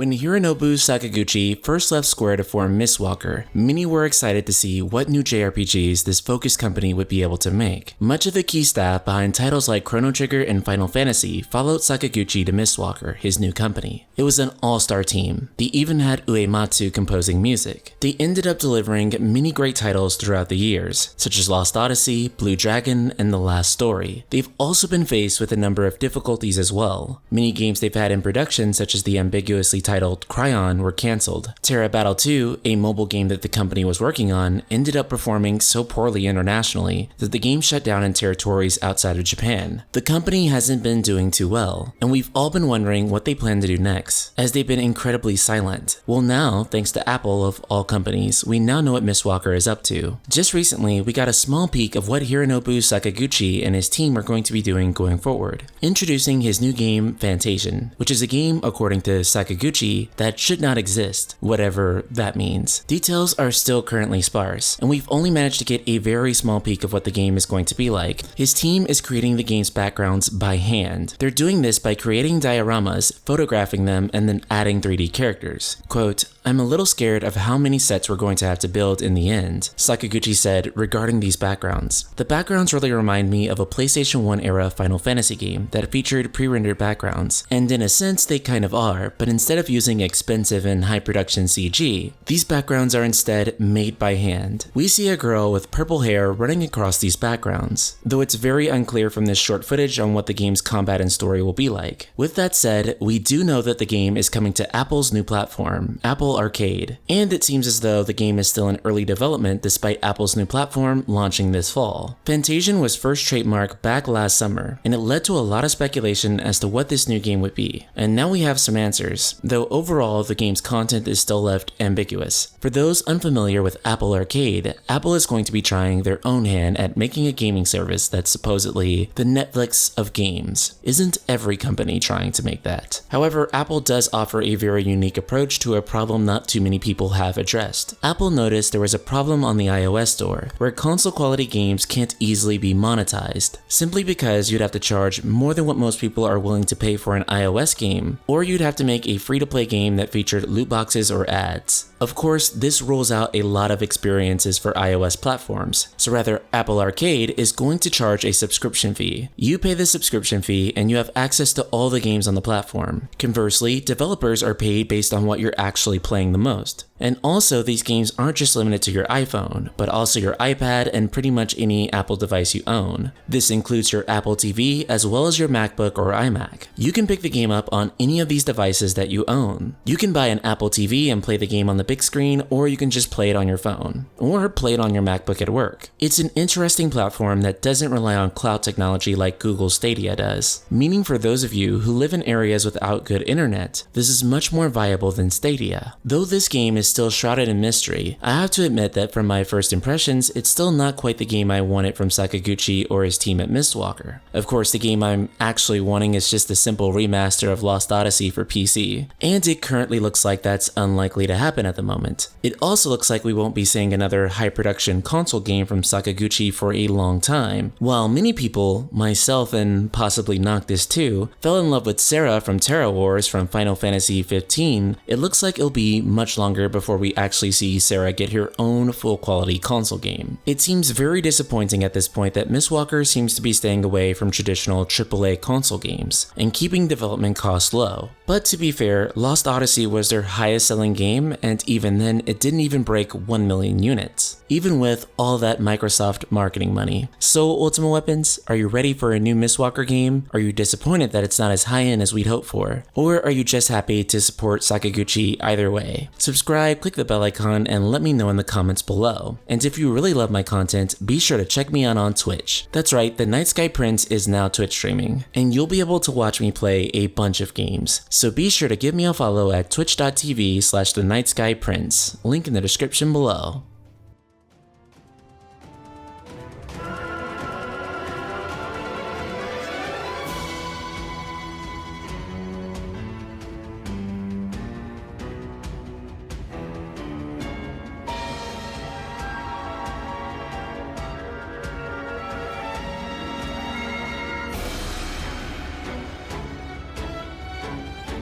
When Hironobu Sakaguchi first left Square to form Mistwalker, many were excited to see what new JRPGs this focused company would be able to make. Much of the key staff behind titles like Chrono Trigger and Final Fantasy followed Sakaguchi to Mistwalker, his new company. It was an all-star team. They even had Uematsu composing music. They ended up delivering many great titles throughout the years, such as Lost Odyssey, Blue Dragon, and The Last Story. They've also been faced with a number of difficulties as well. Many games they've had in production, such as the ambiguously titled Cryon, were cancelled. Terra Battle 2, a mobile game that the company was working on, ended up performing so poorly internationally that the game shut down in territories outside of Japan. The company hasn't been doing too well, and we've all been wondering what they plan to do next, as they've been incredibly silent. Well now, thanks to Apple of all companies, we now know what Mistwalker is up to. Just recently, we got a small peek of what Hironobu Sakaguchi and his team are going to be doing going forward, introducing his new game Fantasian, which is a game, according to Sakaguchi, that should not exist, whatever that means. Details are still currently sparse, and we've only managed to get a very small peek of what the game is going to be like. His team is creating the game's backgrounds by hand. They're doing this by creating dioramas, photographing them, and then adding 3D characters. Quote, "I'm a little scared of how many sets we're going to have to build in the end," Sakaguchi said regarding these backgrounds. "The backgrounds really remind me of a PlayStation 1 era Final Fantasy game that featured pre-rendered backgrounds, and in a sense they kind of are, but instead of using expensive and high production CG, these backgrounds are instead made by hand. We see a girl with purple hair running across these backgrounds, though it's very unclear from this short footage on what the game's combat and story will be like. With that said, we do know that the game is coming to Apple's new platform, Apple Arcade, and it seems as though the game is still in early development despite Apple's new platform launching this fall. Fantasian was first trademarked back last summer, and it led to a lot of speculation as to what this new game would be, and now we have some answers, though overall the game's content is still left ambiguous. For those unfamiliar with Apple Arcade, Apple is going to be trying their own hand at making a gaming service that's supposedly the Netflix of games. Isn't every company trying to make that? However, Apple does offer a very unique approach to a problem not too many people have addressed. Apple noticed there was a problem on the iOS store where console quality games can't easily be monetized, simply because you'd have to charge more than what most people are willing to pay for an iOS game, or you'd have to make a free-to-play game that featured loot boxes or ads. Of course, this rules out a lot of experiences for iOS platforms, so rather Apple Arcade is going to charge a subscription fee. You pay the subscription fee and you have access to all the games on the platform. Conversely, developers are paid based on what you're actually playing the most. And also, these games aren't just limited to your iPhone, but also your iPad and pretty much any Apple device you own. This includes your Apple TV as well as your MacBook or iMac. You can pick the game up on any of these devices that you own. You can buy an Apple TV and play the game on the big screen, or you can just play it on your phone, or play it on your MacBook at work. It's an interesting platform that doesn't rely on cloud technology like Google Stadia does, meaning for those of you who live in areas without good internet, this is much more viable than Stadia. Though this game is still shrouded in mystery, I have to admit that from my first impressions, it's still not quite the game I wanted from Sakaguchi or his team at Mistwalker. Of course, the game I'm actually wanting is just a simple remaster of Lost Odyssey for PC, and it currently looks like that's unlikely to happen at the moment. It also looks like we won't be seeing another high-production console game from Sakaguchi for a long time. While many people, myself and possibly Noctis too, fell in love with Sarah from Terra Wars from Final Fantasy 15, it looks like it'll be much longer before we actually see Sarah get her own full-quality console game. It seems very disappointing at this point that Mistwalker seems to be staying away from traditional AAA console games and keeping development costs low. But to be fair, Lost Odyssey was their highest selling game, and even then it didn't even break 1 million units, even with all that Microsoft marketing money. So Ultimate Weapons, are you ready for a new Mistwalker game? Are you disappointed that it's not as high-end as we'd hoped for? Or are you just happy to support Sakaguchi either way? Subscribe, click the bell icon, and let me know in the comments below. And if you really love my content, be sure to check me out on Twitch. That's right, the Night Sky Prince is now Twitch streaming, and you'll be able to watch me play a bunch of games. So be sure to give me a follow at twitch.tv/thenightskyprince, link in the description below.